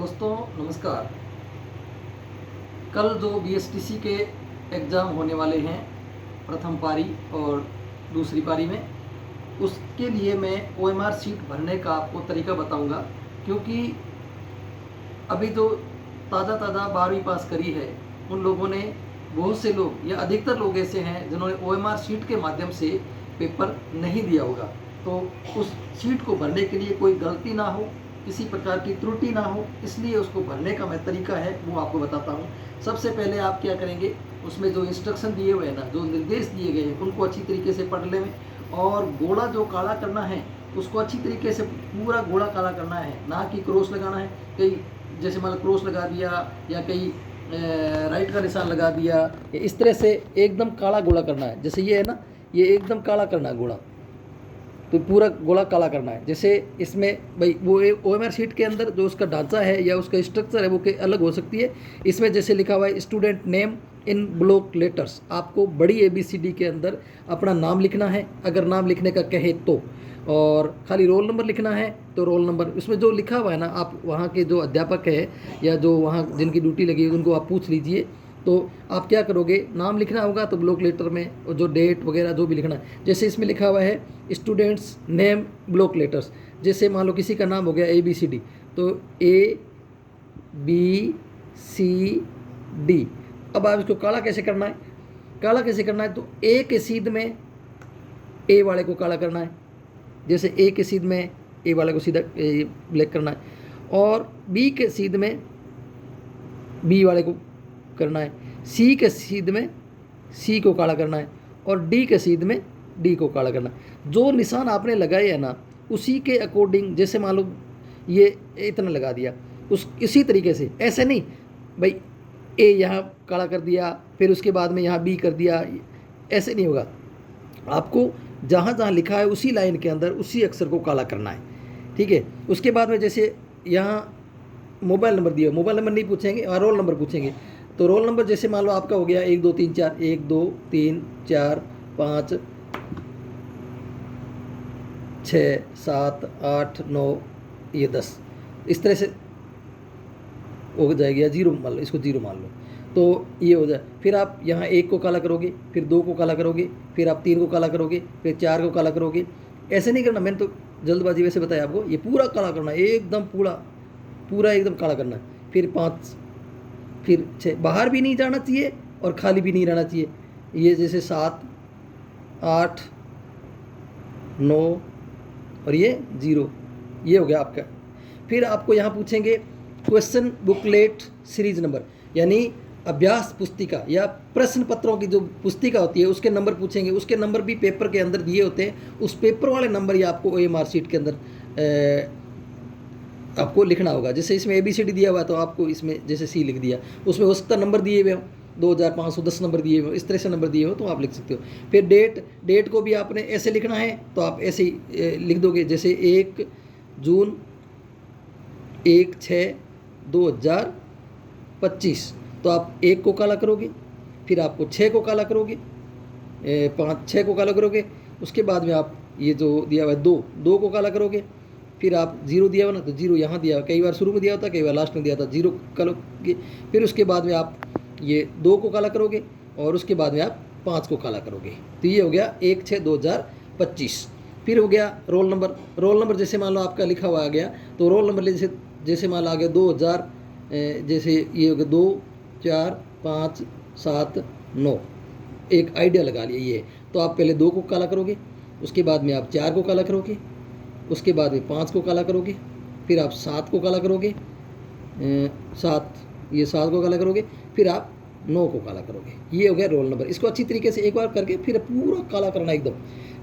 दोस्तों नमस्कार। कल जो बीएसटीसी के एग्ज़ाम होने वाले हैं प्रथम पारी और दूसरी पारी में, उसके लिए मैं ओएमआर शीट भरने का आपको तरीका बताऊंगा। क्योंकि अभी तो ताज़ा 12वीं पास करी है, उन लोगों ने बहुत से लोग या अधिकतर लोग ऐसे हैं जिन्होंने ओएमआर शीट के माध्यम से पेपर नहीं दिया होगा। तो उस शीट को भरने के लिए कोई गलती ना हो, किसी प्रकार की त्रुटि ना हो, इसलिए उसको भरने का मैं तरीका है वो आपको बताता हूँ। सबसे पहले आप क्या करेंगे, उसमें जो इंस्ट्रक्शन दिए हुए हैं ना, जो निर्देश दिए गए हैं, उनको अच्छी तरीके से पढ़ लें। और गोला जो काला करना है उसको अच्छी तरीके से पूरा गोला काला करना है, ना कि क्रॉस लगाना है। कई जैसे मान लो क्रॉस लगा दिया या कई राइट का निशान लगा दिया, इस तरह से एकदम काला गोला करना है। जैसे ये है ना, ये एकदम काला करना है गोला, तो पूरा गोला काला करना है। जैसे इसमें भाई वो ओएमआर शीट के अंदर जो उसका ढांचा है या उसका स्ट्रक्चर है वो अलग हो सकती है। इसमें जैसे लिखा हुआ है student name in block letters, आपको बड़ी ABCD के अंदर अपना नाम लिखना है अगर नाम लिखने का कहे तो, और खाली रोल नंबर लिखना है तो रोल नंबर उसमें जो लिखा हुआ है ना, आप वहाँ के जो अध्यापक है या जो वहाँ जिनकी ड्यूटी लगी है उनको आप पूछ लीजिए। तो आप क्या करोगे, नाम लिखना होगा तो ब्लॉक लेटर में, और जो डेट वगैरह जो भी लिखना है, जैसे इसमें लिखा हुआ है स्टूडेंट्स नेम ब्लॉक लेटर्स। जैसे मान लो किसी का नाम हो गया ABCD, तो ABCD। अब आप इसको काला कैसे करना है, काला कैसे करना है, तो A के सीध में A वाले को काला करना है। जैसे A के सीध में A वाले को सीधा ब्लैक करना है, और B के सीध में B वाले को करना है, C के सीध में C को काला करना है, और D के सीध में D को काला करना है। जो निशान आपने लगाए है ना, उसी के अकॉर्डिंग, जैसे मान लो ये इतना लगा दिया, इसी तरीके से, ऐसे नहीं भाई A यहाँ काला कर दिया फिर उसके बाद में यहाँ B कर दिया, ऐसे नहीं होगा। आपको जहाँ जहाँ लिखा है उसी लाइन के अंदर उसी अक्षर को काला करना है, ठीक है। उसके बाद में जैसे यहाँ मोबाइल नंबर दिया, मोबाइल नंबर नहीं पूछेंगे और रोल नंबर पूछेंगे। तो रोल नंबर जैसे मान लो आपका हो गया 1 2 3 4, 1 2 3 4 5 6 7 8 9 ये 10, इस तरह से हो जाएगी। या 0 मान लो, इसको 0 मान लो, तो ये हो जाए। फिर आप यहाँ 1 को काला करोगे, फिर 2 को काला करोगे, फिर आप 3 को काला करोगे, फिर 4 को काला करोगे। ऐसे नहीं करना, मैंने तो जल्दबाजी वैसे बताया आपको, ये पूरा काला करना है, एकदम पूरा एकदम काला करना है। फिर 5, फिर 6, बाहर भी नहीं जाना चाहिए और खाली भी नहीं रहना चाहिए। ये जैसे 7 8 9 और ये 0, ये हो गया आपका। फिर आपको यहाँ पूछेंगे क्वेश्चन बुकलेट सीरीज नंबर, यानी अभ्यास पुस्तिका या प्रश्न पत्रों की जो पुस्तिका होती है उसके नंबर पूछेंगे। उसके नंबर भी पेपर के अंदर दिए होते हैं, उस पेपर वाले नंबर ही आपको OMR शीट के अंदर आपको लिखना होगा। जैसे इसमें ABCD दिया हुआ है तो आपको इसमें जैसे C लिख दिया, उसमें हो सकता नंबर दिए हुए हो 2510 नंबर दिए हुए, इस तरह से नंबर दिए हो तो आप लिख सकते हो। फिर डेट को भी आपने ऐसे लिखना है तो आप ऐसे ही लिख दोगे, जैसे 1 जून 1/6/2025, तो आप 1 को काला करोगे, फिर आपको 6 को काला करोगे, 6 को काला करोगे। उसके बाद में आप ये जो दिया हुआ है 2 को काला करोगे, फिर आप 0 दिया हुआ ना, तो 0 यहाँ दिया हुआ, कई बार शुरू में दिया होता, कई बार लास्ट में दिया था, 0 करोगे। फिर उसके बाद में आप ये 2 को काला करोगे, और उसके बाद में आप 5 को काला करोगे। तो ये हो गया 1/6/2025। फिर हो गया रोल नंबर जैसे मान लो आपका लिखा हुआ आ गया, तो रोल नंबर जैसे मान लो आ गया 2000, जैसे ये हो गया 2 4 5 7 9, एक आइडिया लगा लिया ये। तो आप पहले 2 को काला करोगे, उसके बाद में आप 4 को काला करोगे, उसके बाद में 5 को काला करोगे, फिर आप 7 को काला करोगे, 7 को काला करोगे, फिर आप 9 को काला करोगे। ये हो गया रोल नंबर। इसको अच्छी तरीके से एक बार करके फिर पूरा काला करना एकदम।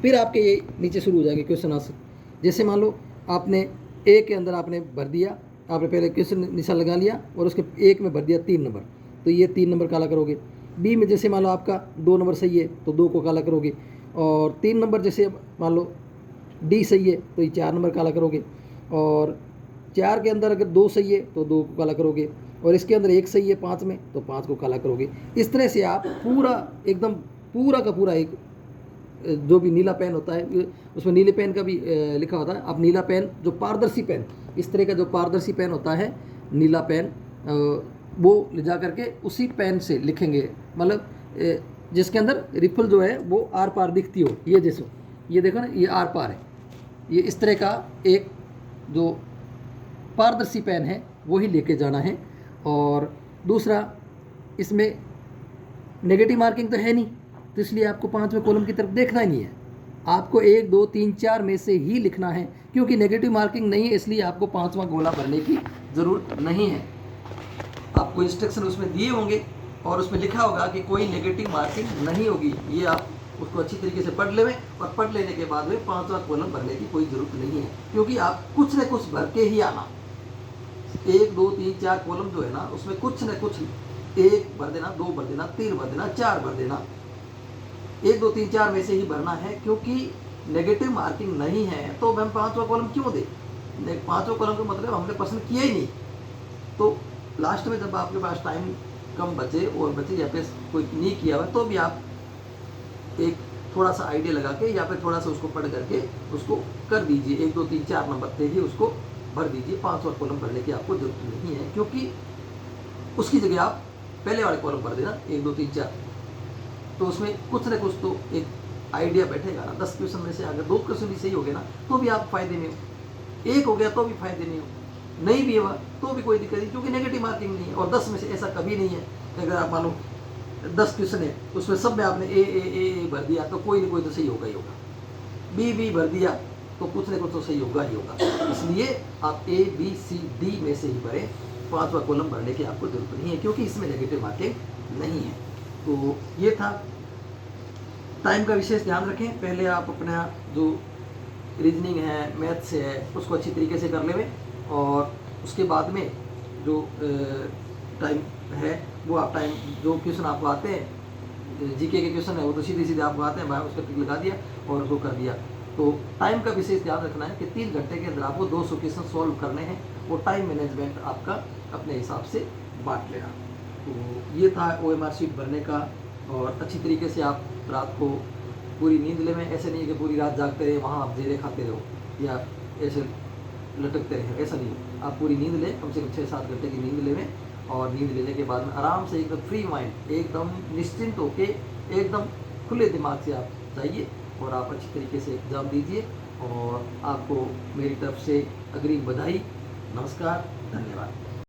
फिर आपके ये नीचे शुरू हो जाएंगे क्वेश्चन आंसर। जैसे मान लो आपने A के अंदर आपने भर दिया, आपने पहले क्वेश्चन निशान लगा लिया और उसके 1 में भर दिया 3 नंबर, तो ये 3 नंबर काला करोगे। B में जैसे मान लो आपका 2 नंबर सही है तो 2 को काला करोगे, और 3 नंबर जैसे मान लो D सही है तो ये 4 नंबर काला करोगे, और 4 के अंदर अगर 2 सही है तो 2 को काला करोगे, और इसके अंदर 1 सही है 5 में तो 5 को काला करोगे। इस तरह से आप पूरा एकदम पूरा का पूरा एक जो भी नीला पेन होता है उसमें नीले पेन का भी लिखा होता है, आप नीला पेन जो पारदर्शी पेन, इस तरह का जो पारदर्शी पेन होता है नीला पेन, वो ले जा करके उसी पेन से लिखेंगे, मतलब जिसके अंदर रिफल जो है वो आर पार दिखती हो। ये जैसो ये देखो ना, ये आर पार है। ये इस तरह का एक जो पारदर्शी पेन है वही लेके जाना है। और दूसरा, इसमें नेगेटिव मार्किंग तो है नहीं, तो इसलिए आपको 5वें कॉलम की तरफ देखना ही नहीं है। आपको 1 2 3 4 में से ही लिखना है, क्योंकि नेगेटिव मार्किंग नहीं है इसलिए आपको 5वां गोला भरने की ज़रूरत नहीं है। आपको इंस्ट्रक्शन उसमें दिए होंगे और उसमें लिखा होगा कि कोई नेगेटिव मार्किंग नहीं होगी। ये आप उसको अच्छी तरीके से पढ़ लें, और पढ़ लेने के बाद में 5वां कॉलम भरने की कोई ज़रूरत नहीं है, क्योंकि आप कुछ न कुछ भर के ही आना। 1 2 3 4 कॉलम जो है ना, उसमें कुछ न कुछ 1 भर देना, 2 भर देना, 3 भर देना, 4 भर देना। 1 2 3 4 में से ही भरना है, क्योंकि नेगेटिव मार्किंग नहीं है तो हम 5वां कॉलम क्यों दें? 5वां कॉलम का मतलब हमने पसंद किया ही नहीं। तो लास्ट में जब आपके पास टाइम कम बचे और बचे या फिर कोई नहीं किया हुआ, तो भी आप एक थोड़ा सा आइडिया लगा के या फिर थोड़ा सा उसको पढ़ करके उसको कर दीजिए। 1 2 3 4 नंबर पे ही उसको भर दीजिए। 5वां कॉलम भरने की आपको जरूरत नहीं है, क्योंकि उसकी जगह आप पहले वाले कॉलम भर देना 1 2 3 4। तो उसमें कुछ न कुछ तो एक आइडिया बैठेगा ना। 10 क्वेश्चन में से अगर 2 क्वेश्चन भी सही हो गए ना, तो भी आप फायदे में हो। 1 हो गया तो भी फायदे में हो, नहीं भी हुआ तो भी कोई दिक्कत नहीं, क्योंकि नेगेटिव मार्किंग नहीं है। और 10 में से ऐसा कभी नहीं है, अगर आप मान लो 10 क्वेश्चन है, उसमें सब में आपने ए भर दिया तो कोई ना कोई तो सही होगा ही होगा। बी भर दिया तो कुछ ना कुछ तो सही होगा ही होगा। इसलिए आप A B C D में से ही भरें। 5वां कॉलम भरने की आपको जरूरत नहीं है, क्योंकि इसमें नेगेटिव मार्किंग नहीं है। तो ये था। टाइम का विशेष ध्यान रखें। पहले आप अपना जो रीजनिंग है, मैथ्स है, उसको अच्छी तरीके से कर लें, और उसके बाद में जो टाइम है वो आप टाइम जो क्वेश्चन आपको आते हैं, जीके के क्वेश्चन है वो तो सीधे सीधे आपको आते हैं, भाई उसका टिक लगा दिया और उसको कर दिया। तो टाइम का विशेष ध्यान रखना है कि 3 घंटे के अंदर आपको 200 क्वेश्चन सॉल्व करने हैं। वो टाइम मैनेजमेंट आपका अपने हिसाब से बांट लेना। तो ये था OMR शीट भरने का। और अच्छी तरीके से आप रात को पूरी नींद ले में, ऐसे नहीं है कि पूरी रात जागते रहे, वहाँ आप जेरे खाते रहो या ऐसे लटकते रहे, ऐसा नहीं है। आप पूरी नींद लें, कम से कम 6-7 घंटे की नींद लें, और नींद लेने के बाद में आराम से एकदम फ्री माइंड, एकदम निश्चिंत होके, एकदम खुले दिमाग से आप जाइए और आप अच्छी तरीके से एग्ज़ाम दीजिए। और आपको मेरी तरफ से अग्रिम बधाई। नमस्कार, धन्यवाद।